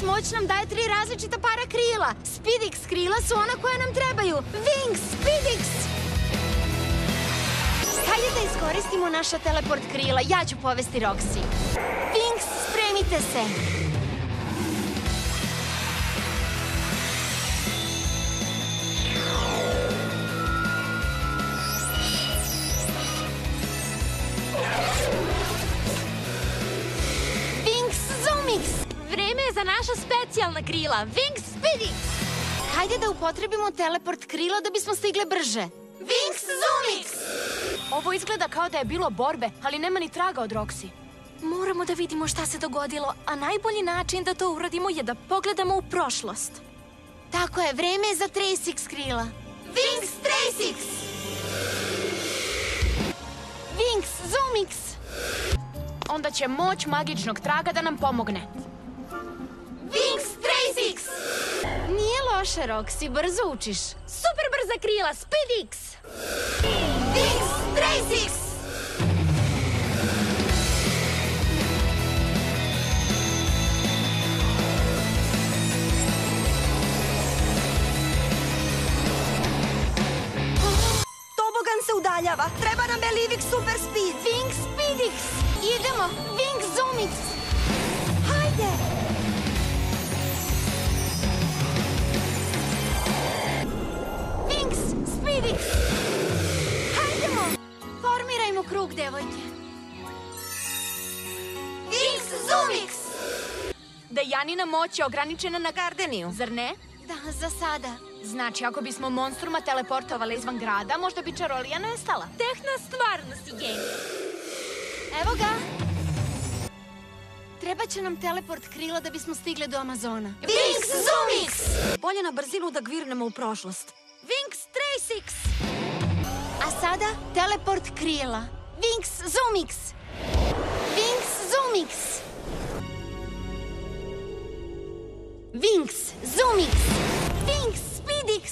moć nam daje 3 različita para krila. Speedix krila su ona koja nam trebaju. Wings, Speedix! Hajde da iskoristimo naša teleport krila. Ja ću povesti Roxy. Wings, spremite se! Vreme je za naša specijalna krila. Wings, Speedix! Hajde da upotrebimo teleport krila da bismo stigle brže. Wings, Zoomix! Ovo izgleda kao da je bilo borbe, ali nema ni traga od Roxy. Moramo da vidimo šta se dogodilo, a najbolji način da to uradimo je da pogledamo u prošlost. Tako je, vreme je za Tracix krila. Wings, Tracix! Wings, Zoomix! Onda će moć magičnog traga da nam pomogne. Wings, Tracix! Nije loše, Roxy, brzo učiš. Super brza krila, Speedix! Wings, Tracix! Tobogan se udaljava. Treba nam Belivik Super Speed. Wings, Speedix! Idemo! Wings, Zoomix! Hajde! Wings, Speedix! Hajdemo! Formirajmo krug, devojke. Wings, Zoomix! Dejanina moć je ograničena na Gardeniju, zar ne? Da, za sada. Znači, ako bismo monstruma teleportovali izvan grada, možda bi čarolija nestala. Tehna stvarno si genij. Evo ga! Treba će nam teleport krila da bismo stigle do Amazona. Wings, Zoomix! Bolje na brzinu da gvirnemo u prošlost. Wings, Tracix! A sada teleport krila. Wings, Zoomix! Wings, Zoomix! Wings, Zoomix! Wings, Speedix!